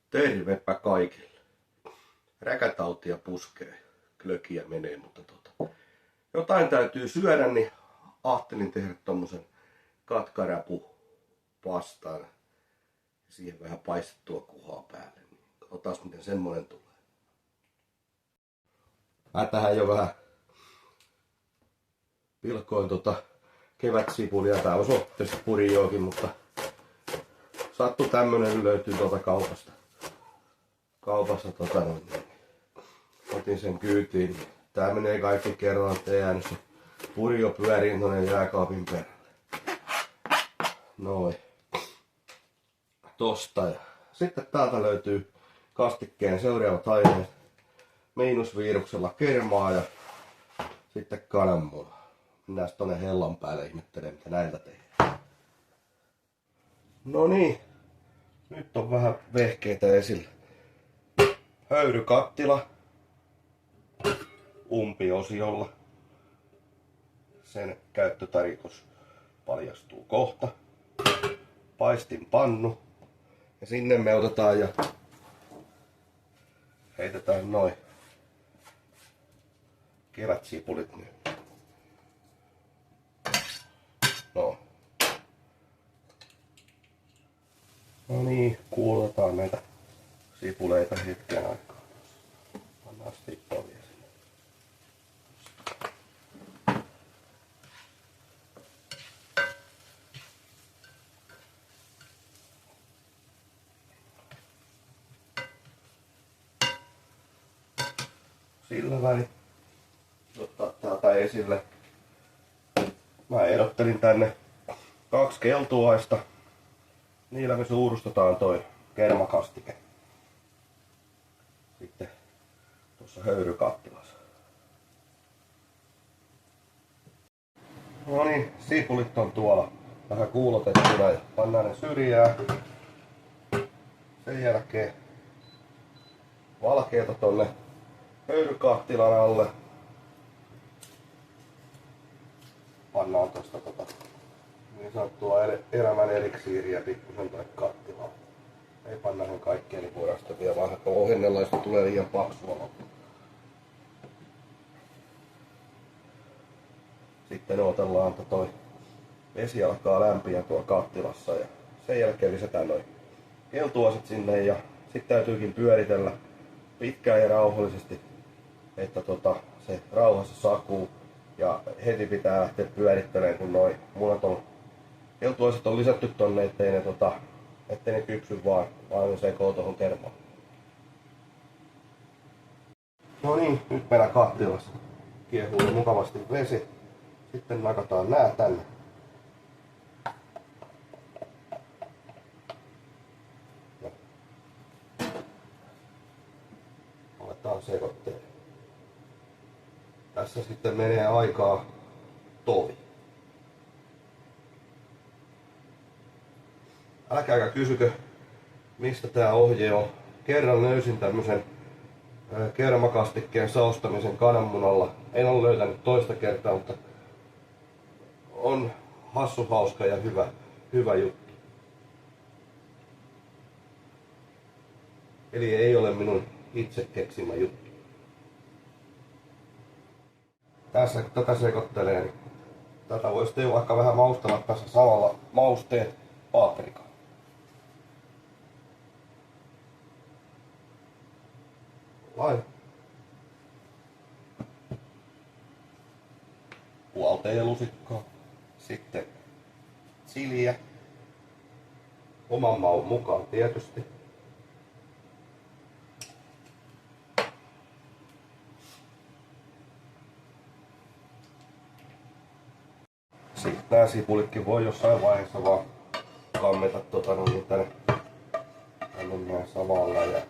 Tervepä kaikille. Räkätautia puskee, klökiä menee, mutta jotain täytyy syödä, niin ajattelin tehdä tommosen katkaräpupastan ja siihen vähän paistettua kuhaa päälle. Katsotaan miten semmonen tulee. Mä tähän jo vähän pilkoin kevätsipulia. Tää on tietysti purjookin, mutta sattu tämmönen löytyy kaupasta. Otin sen kyytiin. Tää menee kaikki kerran, ettei jäänyt se purjo pyöriin tonne jääkaapin perälle. Noin. Tosta. Ja sitten täältä löytyy kastikkeen seuraavat aineet. Miinusviiruksella kermaa ja sitten kananmunaa. Mennään tonne hellan päälle ihmettelemään, mitä näiltä tehdään. No niin. Nyt on vähän vehkeitä esillä. Höyrykattila umpiosiolla. Sen käyttötarkoitus paljastuu kohta. Paistinpannu. Ja sinne me otetaan ja heitetään noin kevätsipulit nyt. No. No niin, kuulotetaan näitä sipuleita hetken aikaa. Pannaan stippaa vielä sinne. Sillä välin ottaa täältä esille. Mä erottelin tänne 2 keltuaista. Niillä me suurustetaan toi kermakastike. Sitten tuossa höyrykattilassa. No niin, sipulit on tuolla vähän kuulotettuna ja pannaan ne syrjään. Sen jälkeen valkeeta tonne höyrykattilan alle. Pannaan tosta niin sanottua elämän eliksiiriä pikkusen tai kattilaa. Ei panna ihan kaikkea, niin voidaan sitä vielä vähän ohennella, jos tulee liian paksua. Sitten odotellaan, että toi vesi alkaa lämpiä tuolla kattilassa ja sen jälkeen lisätään noin keltuaiset sinne ja sitten täytyykin pyöritellä pitkään ja rauhallisesti, että se rauhassa sakuu ja heti pitää lähteä pyörittelemään, kun noin munat on keltuaiset on lisätty tonne, ettei ne kypsy vaan ne sekoo tuohon kermaan. No niin, nyt meillä kattilassa kiehuu mukavasti vesi. Sitten nakataan nää tänne. Ja aletaan sekoittelemaan. Tässä sitten menee aikaa tovi. Älkääkä kysykö, mistä tää ohje on. Kerran löysin tämmösen kermakastikkeen saostamisen kananmunalla. En ole löytänyt toista kertaa, mutta on hassu, hauska ja hyvä juttu. Eli ei ole minun itse keksimä juttu. Tässä kun tätä sekoittelee, niin tätä voi sitten vaikka vähän maustella tässä samalla mausteet paprikaa. Puoli teelusikkaa. Sitten chiliä. Oman maun mukaan tietysti. Sitten nämä sipulitkin voi jossain vaiheessa vaan kammeta tänne näin samalla ja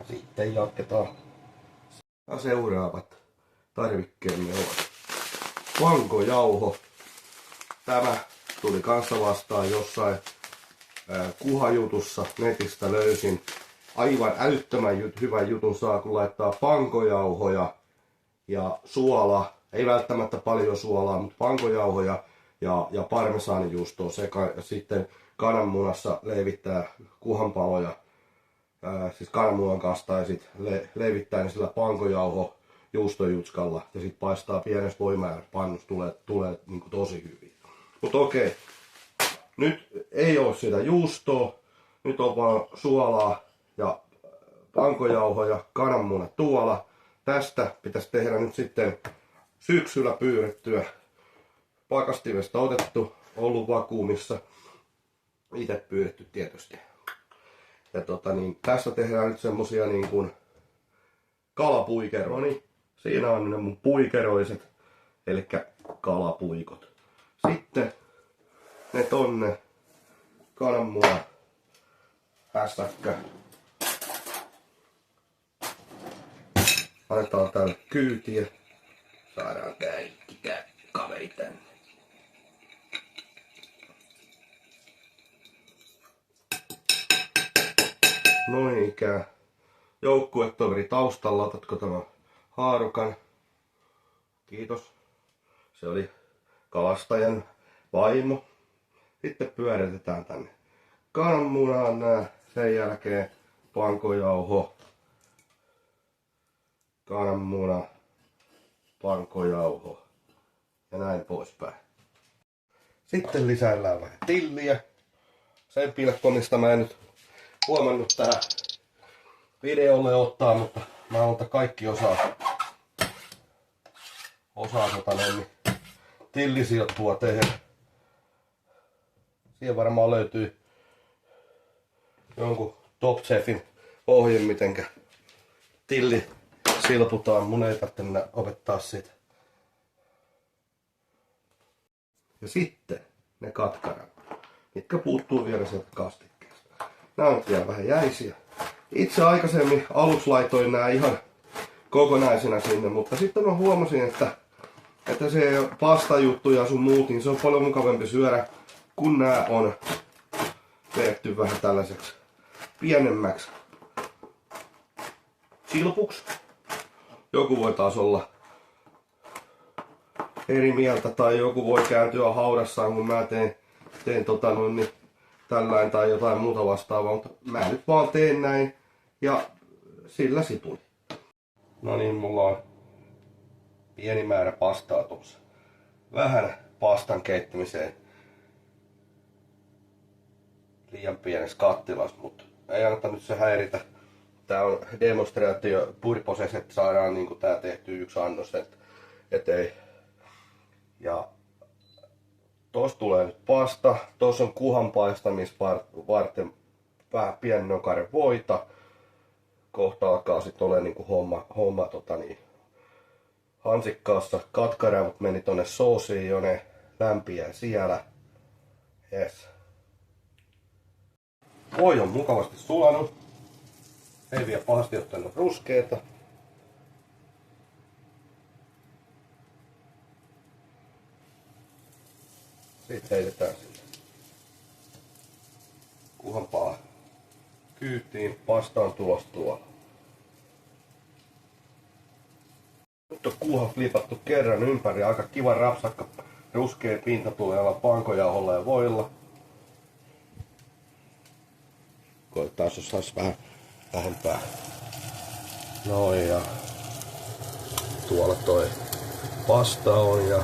sitten jatketaan. Seuraavat tarvikkeemme ovat vankojauho. Tämä tuli kanssa vastaan jossain Kuhajutussa netistä löysin aivan älyttömän hyvän jutun saa, kun laittaa pankojauhoja ja suola, ei välttämättä paljon suolaa, mutta pankojauhoja ja parmesaanijuustoa sekaan. Ja sitten kananmunassa leivittää kuhanpaloja, siis kananmunan kanssa, tai sitten leivittää ne sillä pankojauho juustojutskalla ja sitten paistaa pienessä voimäärässä pannussa, tulee niin kuin tosi hyvin. Mutta okei, nyt ei ole sitä juustoa, nyt on vaan suolaa ja pankojauhoja, kananmunat tuolla. Tästä pitäisi tehdä nyt sitten syksyllä pyydettyä, pakastimesta otettu, ollut vakuumissa, itse pyydetty tietysti. Ja tässä tehdään nyt semmosia niin kuin kalapuikeroja. Niin, siinä on ne mun puikeroiset, eli kalapuikot. Sitten ne tonne kananmuna, hässäkkä. Annetaan tälle kyytiä. Saadaan kaikki kaveri tänne. Noin ikään. Joukkuetoveri taustalla, otatko tämän haarukan? Kiitos. Se oli kalastajan vaimo. Sitten pyöritetään tänne kananmunaan nää. Sen jälkeen pankojauho, kananmuna, pankojauho ja näin poispäin. Sitten lisäillään vähän tilliä. Sen pilkkomista mä en nyt huomannut tähän videolle ottaa, mutta mä otan kaikki osaa niin tillisijoittua tehdä. Siihen varmaan löytyy jonkun Top Chefin ohje, mitenkä tilli silputaan. Mun ei tarvitse mennä opettaa sitä. Ja sitten ne katkarat, mitkä puuttuu vielä sieltä kastikkeesta. Nämä on vielä vähän jäisiä. Itse aikaisemmin aluksi laitoin nämä ihan kokonaisena sinne, mutta sitten mä huomasin, että se pastajuttu ja sun muut, niin se on paljon mukavampi syödä, kun nämä on vedetty vähän tällaiseksi pienemmäksi silpuksi. Joku voi taas olla eri mieltä tai joku voi kääntyä haudassaan, kun mä teen tällainen tai jotain muuta vastaavaa, mutta mä nyt vaan teen näin ja sillä sipuli. No niin, mulla on pieni määrä pastaa tuossa. Vähän pastan keittämiseen liian pienessä kattilassa, mutta ei anneta nyt se häiritä. Tää on demonstraatio purposes, että saadaan niinku tää tehty yksi annos eteen. Ja tossa tulee nyt pasta. Tossa on kuhan paistamis varten vähän pieni nokare voita. Kohta alkaa sit ole niinku homma hansikkaassa. Katkaravut meni tonne soosiin jo, ne lämpiää siellä. Yes. Voi on mukavasti sulanut. Ei vielä pahasti ottanut ruskeeta. Sitten heitetään sinne kuhanpala kyytiin. Pasta on tulossa tuolla. Nyt on kuha flipattu kerran ympäri. Aika kiva rapsakka ruskea pinta tulee olla pankojauholla ja voilla. Koetaan, jos saisi vähän vähempää. Noin, ja tuolla toi pasta on ja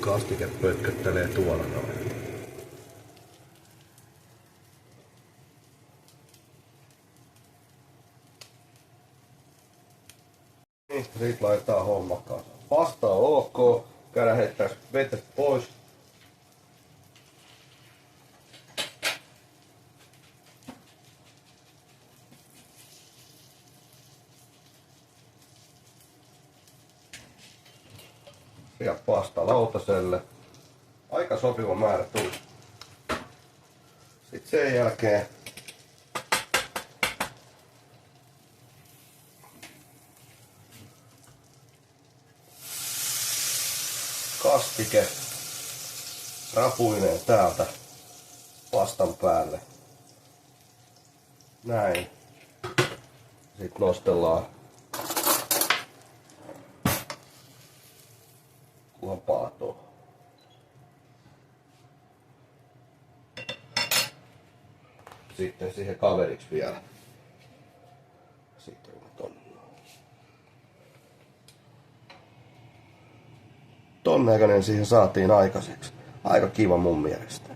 kastike pötköttelee tuolla noin. Niin, sit laitetaan homma kanssa. Pasta on ok, käydään heittää vetet pois. Ja pasta lautaselle. Aika sopiva määrä tuli. Sitten sen jälkeen kastike rapuineen täältä pastan päälle. Näin. Sitten nostellaan kuvan paatoon. Sitten siihen kaveriksi vielä. Ton näköinen siihen saatiin aikaiseksi. Aika kiva mun mielestä.